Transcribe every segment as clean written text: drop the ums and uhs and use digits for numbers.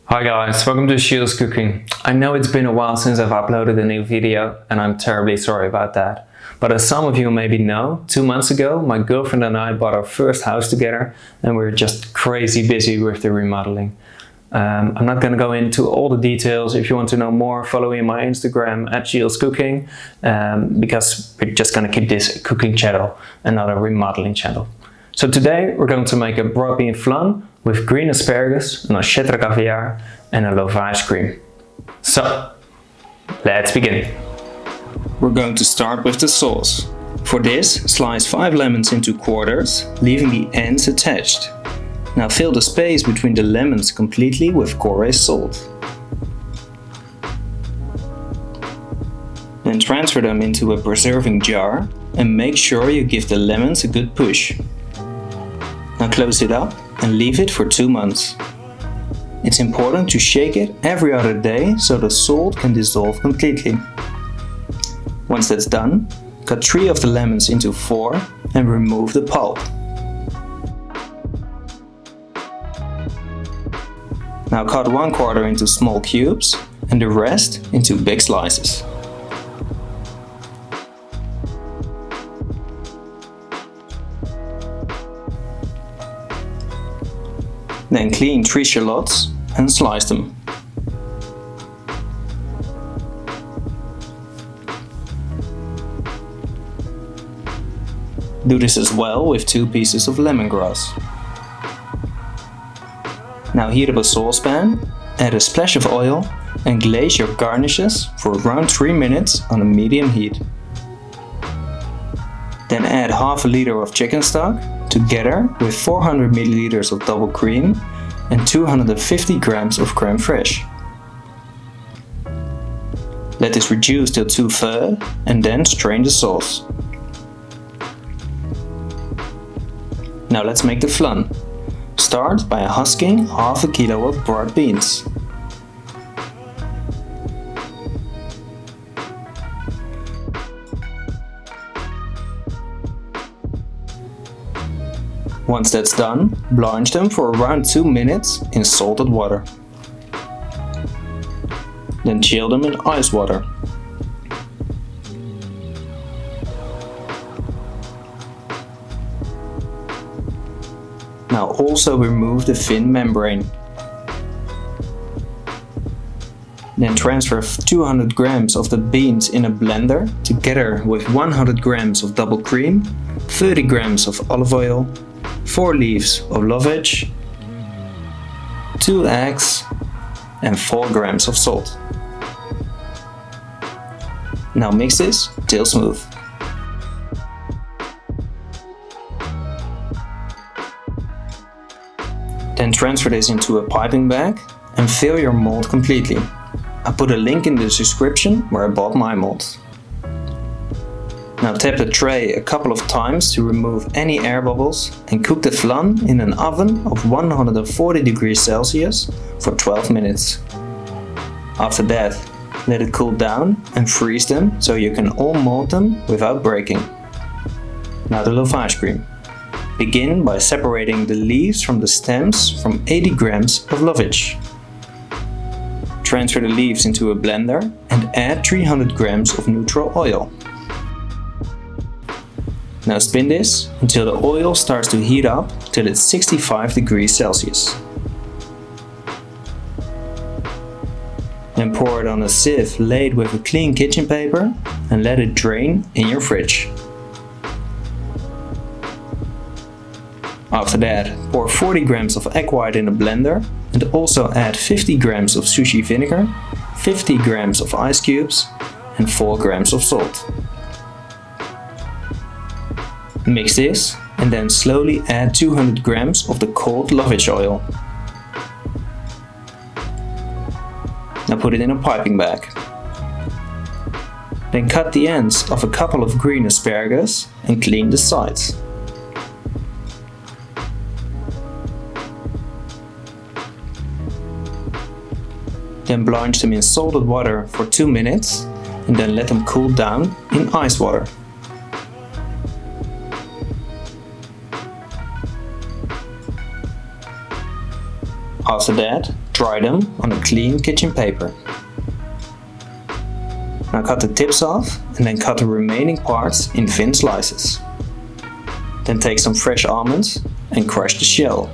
Hi guys, welcome to Shield's Cooking. I know it's been a while since I've uploaded a new video and I'm terribly sorry about that. But as some of you maybe know, 2 months ago my girlfriend and I bought our first house together and we're just crazy busy with the remodeling. I'm not going to go into all the details. If you want to know more, follow me on my Instagram at Shield's Cooking, because we're just going to keep this a cooking channel and not a remodeling channel. So today we're going to make a broad bean flan with green asparagus, an Oscietra caviar and a lovage cream. So, let's begin. We're going to start with the sauce. For this, slice 5 lemons into quarters, leaving the ends attached. Now fill the space between the lemons completely with Coarse salt. Then transfer them into a preserving jar and make sure you give the lemons a good push. Now close it up and leave it for 2 months. It's important to shake it every other day so the salt can dissolve completely. Once that's done, cut 3 of the lemons into 4 and remove the pulp. Now cut 1/4 into small cubes and the rest into big slices. Then clean 3 shallots and slice them. Do this as well with 2 pieces of lemongrass. Now heat up a saucepan, add a splash of oil and glaze your garnishes for around 3 minutes on a medium heat. Then add half a liter of chicken stock together with 400 milliliters of double cream and 250 grams of creme fraiche. Let this reduce till 2 and then strain the sauce. Now let's make the flan. Start by husking half a kilo of broad beans. Once that's done, blanch them for around 2 minutes in salted water. Then chill them in ice water. Now also remove the thin membrane. Then transfer 200 grams of the beans in a blender together with 100 grams of double cream, 30 grams of olive oil, 4 leaves of lovage, 2 eggs and 4 grams of salt. Now mix this till smooth. Then transfer this into a piping bag and fill your mold completely. I put a link in the description where I bought my mold. Now tap the tray a couple of times to remove any air bubbles and cook the flan in an oven of 140 degrees Celsius for 12 minutes. After that, let it cool down and freeze them so you can all mold them without breaking. Now the lovage cream. Begin by separating the leaves from the stems from 80 grams of lovage. Transfer the leaves into a blender and add 300 grams of neutral oil. Now spin this until the oil starts to heat up till it's 65 degrees Celsius. Then pour it on a sieve laid with a clean kitchen paper and let it drain in your fridge. After that, pour 40 grams of egg white in a blender and also add 50 grams of sushi vinegar, 50 grams of ice cubes and 4 grams of salt. Mix this and then slowly add 200 grams of the cold lovage oil. Now put it in a piping bag. Then cut the ends of a couple of green asparagus and clean the sides. Then blanch them in salted water for 2 minutes and then let them cool down in ice water. After that, Dry them on a clean kitchen paper. Now cut the tips off and then cut the remaining parts in thin slices. Then take some fresh almonds and crush the shell.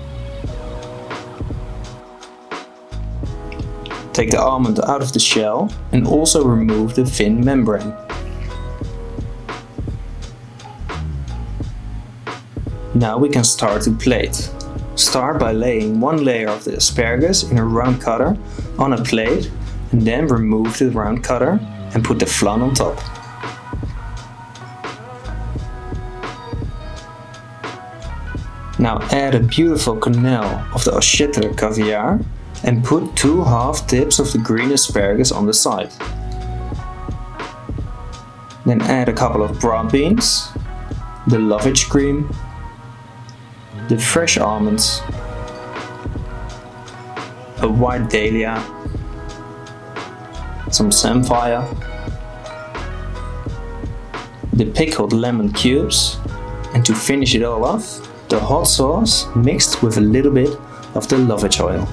Take the almond out of the shell and also remove the thin membrane. Now we can start to plate. Start by laying one layer of the asparagus in a round cutter on a plate and then remove the round cutter and put the flan on top. Now add a beautiful canal of the Oscietra caviar and put 2 half tips of the green asparagus on the side. Then add a couple of broad beans, the lovage cream, the fresh almonds, a white dahlia, some samphire, the pickled lemon cubes, and to finish it all off, the hot sauce mixed with a little bit of the lovage oil.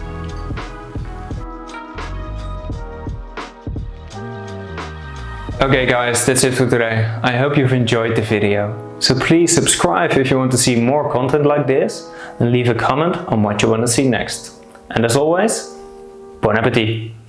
Okay guys, that's it for today. I hope you've enjoyed the video. So please subscribe if you want to see more content like this and leave a comment on what you want to see next. And as always, bon appetit!